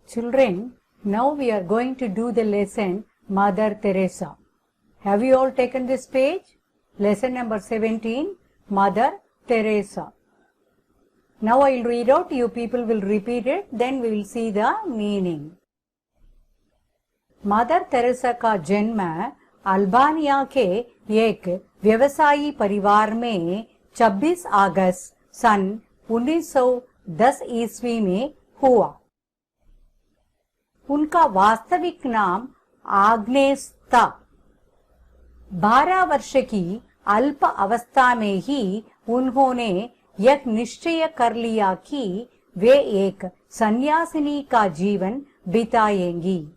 Children, now we are going to do the lesson Mother Teresa. Have you all taken this page? Lesson number 17, Mother Teresa. Now I will read out, you people will repeat it, then we will see the meaning. Mother Teresa का जन्म Albania के एक व्यवसायी परिवार में 26 अगस्त सन 1910 ईस्वी में हुआ। उनका वास्तविक नाम आग्नेस था। 12 वर्ष की अल्प अवस्था में ही उन्होंने यह निश्चय कर लिया कि वे एक सन्यासिनी का जीवन बिताएंगी।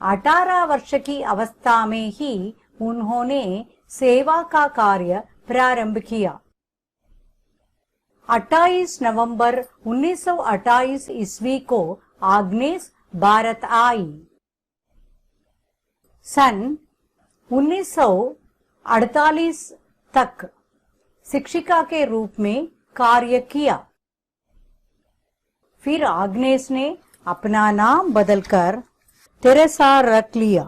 18 वर्ष की अवस्था में ही उन्होंने सेवा का कार्य प्रारंभ किया। 28 नवंबर 1928 ईस्वी को आग्नेस भारत आई। सन 1948 तक शिक्षिका के रूप में कार्य किया। फिर आग्नेस ने अपना नाम बदलकर तेरेसा रख लिया।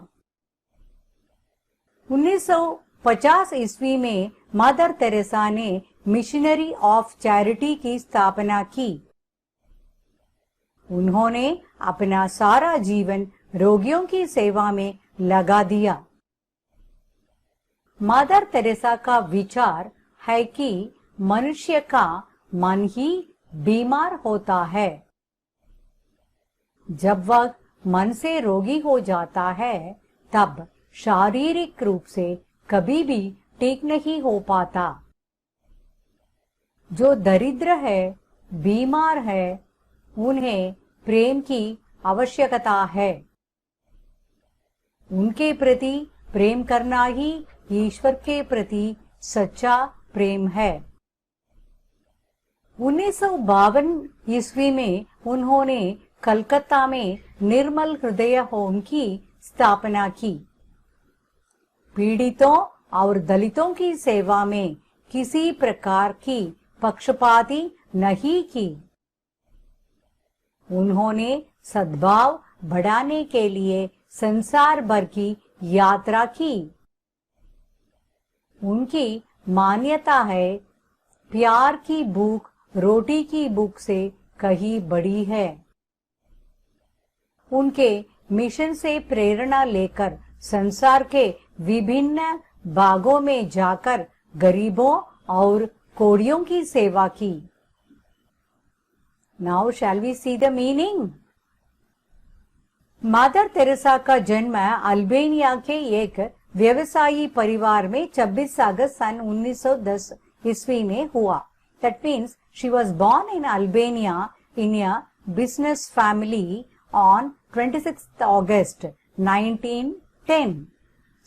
1950 ईस्वी में मदर तेरेसा ने मिशनरी ऑफ चैरिटी की स्थापना की। उन्होंने अपना सारा जीवन रोगियों की सेवा में लगा दिया। मदर तेरेसा का विचार है कि मनुष्य का मन ही बीमार होता है। जब वह मन से रोगी हो जाता है तब शारीरिक रूप से कभी भी ठीक नहीं हो पाता। जो दरिद्र है, बीमार है, उन्हें प्रेम की आवश्यकता है। उनके प्रति प्रेम करना ही ईश्वर के प्रति सच्चा प्रेम है। 1952 ईस्वी में उन्होंने कलकत्ता में निर्मल हृदय होम की स्थापना की। पीड़ितों और दलितों की सेवा में किसी प्रकार की पक्षपाती नहीं की। उन्होंने सद्भाव बढ़ाने के लिए संसार भर की यात्रा की। उनकी मान्यता है, प्यार की भूख रोटी की भूख से कहीं बड़ी है। उनके मिशन से प्रेरणा लेकर संसार के विभिन्न भागों में जाकर गरीबों और कोढ़ियों की सेवा की। Now shall we see the meaning? Mother Teresa का जन्म अल्बानिया के एक व्यवसायी परिवार में 26 अगस्त सन 1910 ईस्वी में हुआ। That means she was born in Albania in a business family on 26th August 1910.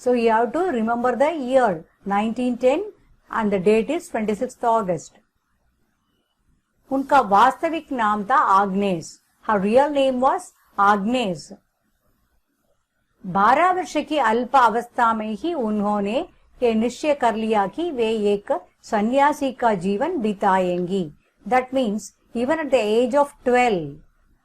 So you have to remember the year 1910 and the date is 26th August. उनका वास्तविक नाम था आग्नेस। Her real name was आग्नेस। 12 वर्ष की अल्प अवस्था में ही उन्होंने ये निश्चय कर लिया कि वे एक सन्यासी का जीवन बिताएंगी। That means even at the age of 12,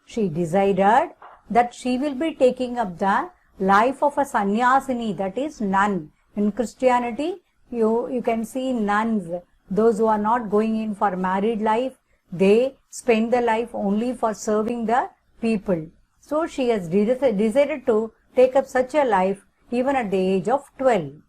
she decided that she will be taking up the life of a sannyasini, that is nun. In Christianity, you can see nuns, those who are not going in for married life, they spend the life only for serving the people. So she has decided to take up such a life even at the age of 12.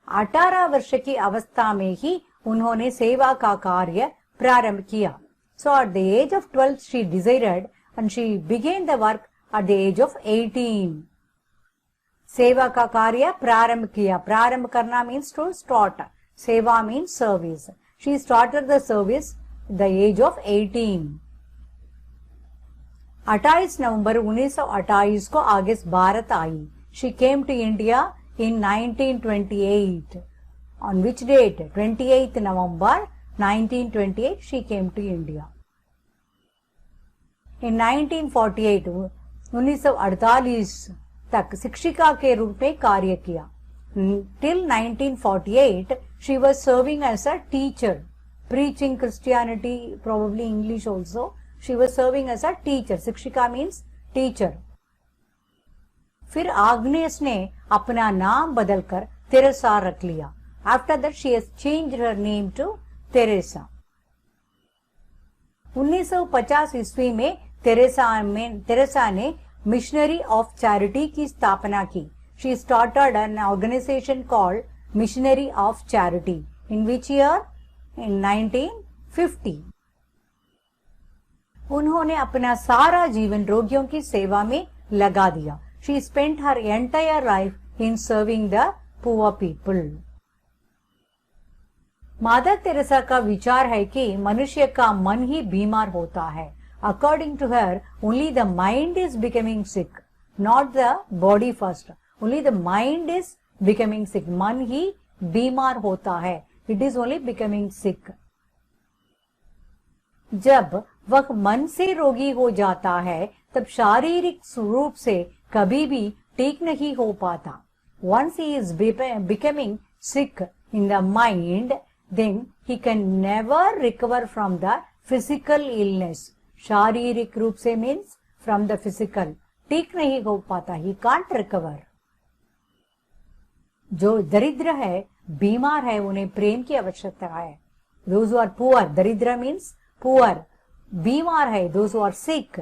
18 वर्ष की अवस्था में ही उन्होंने सेवा का कार्य प्रारंभ किया। So at the age of 12 she decided and she began the work at the age of 18. सेवा का कार्य प्रारंभ किया। प्रारंभ करना means to start. सेवा means service. She started the service at the age of 18. 28 नवंबर 1928 को August Bharat I. She came to India in 1928. On which date? 28th November 1928 she came to India. In 1948 1948 तक शिक्षिका के रूप में कार्य किया। Till 1948 she was serving as a teacher, preaching Christianity, probably English also, She was serving as a teacher. शिक्षिका means teacher. फिर आग्नेस ने अपना नाम बदलकर तेरेसा रख लिया. After that she has changed her name to Teresa. 1950 ईस्वी में तेरेसा ने मिशनरी ऑफ चैरिटी की स्थापना की. She started an organization called Missionary of Charity. In which year? In 1950. उन्होंने अपना सारा जीवन रोगियों की सेवा में लगा दिया. She spent her entire life in serving the poor people. मादर तेरेसा का विचार है कि मनुष्य का मन ही बीमार होता है. According to her, only the mind is becoming sick, not the body first. Only the mind is becoming sick. मन ही बीमार होता है. It is only becoming sick. जब वह मन से रोगी हो जाता है तब शारीरिक रूप से कभी भी ठीक नहीं हो पाता. Once he is becoming sick in the mind, then he can never recover from the physical illness. शारीरिक रूप से means from the physical. ठीक नहीं हो पाता. He can't recover. जो दरिद्र है, बीमार है, उन्हें प्रेम की आवश्यकता है. Those who are poor, दरिद्र means poor. बीमार है, those who are sick,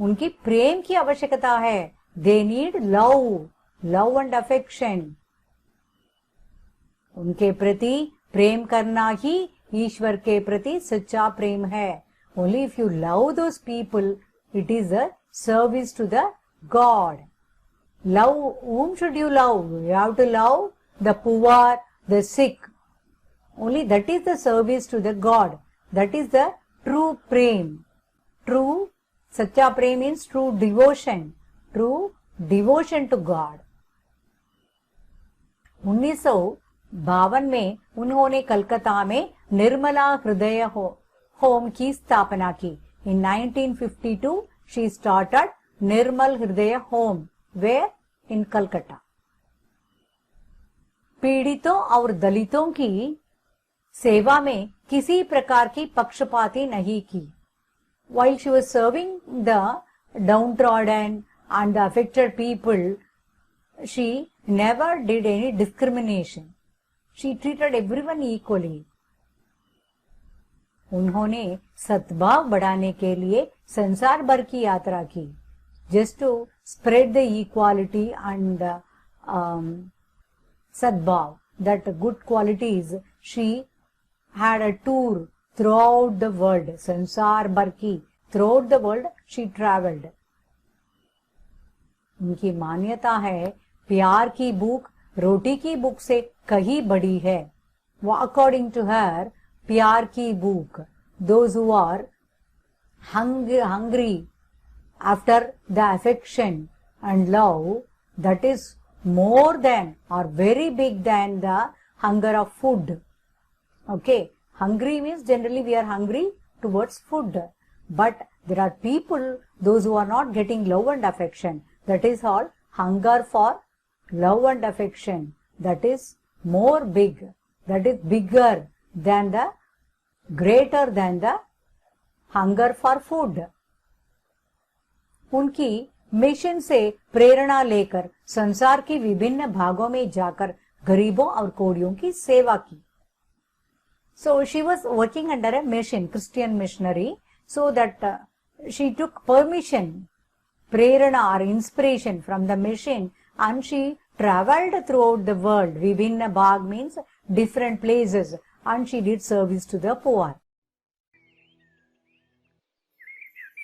उनकी प्रेम की आवश्यकता है. They need love and affection. उनके प्रति प्रेम करना ही ईश्वर के प्रति सच्चा प्रेम है. Only if you love those people, it is a service to the God. Love, whom should you love? You have to love the poor, the sick. Only that is the service to the God. That is the true prem. True, sacha prem means true devotion. True devotion to God. 1952 में उन्होंने कलकत्ता में निर्मला हृदय home की स्थापना की. In 1952, she started निर्मल हृदय home. Where? In Calcutta. पीड़ितों और दलितों की सेवा में किसी प्रकार की पक्षपाती नहीं की. While she was serving the downtrodden and the affected people, she never did any discrimination. She treated everyone equally. उन्होंने सद्भाव बढ़ाने के लिए संसार भर की यात्रा की. Just to spread the equality and sadbhav, that good qualities, she had a tour throughout the world. Sansar भर की, throughout the world she traveled. उनकी मान्यता है प्यार की भूख रोटी की भूख से कहीं बड़ी है. According to her, प्यार की भूख, those who are hungry after the affection and love, that is more than or very big than the hunger of food. Okay, hungry means generally we are hungry towards food, but there are people, those who are not getting love and affection, that is called hunger for love and affection. That is more big, that is bigger than the, greater than the hunger for food. उनकी mission से प्रेरणा लेकर संसार के विभिन्न भागों में जाकर गरीबों और कोढ़ियों की सेवा की. So she was working under a mission, Christian missionary, so that she took permission, prerana or inspiration from the mission, and she traveled throughout the world. Vibhinna bhag means different places, and she did service to the poor.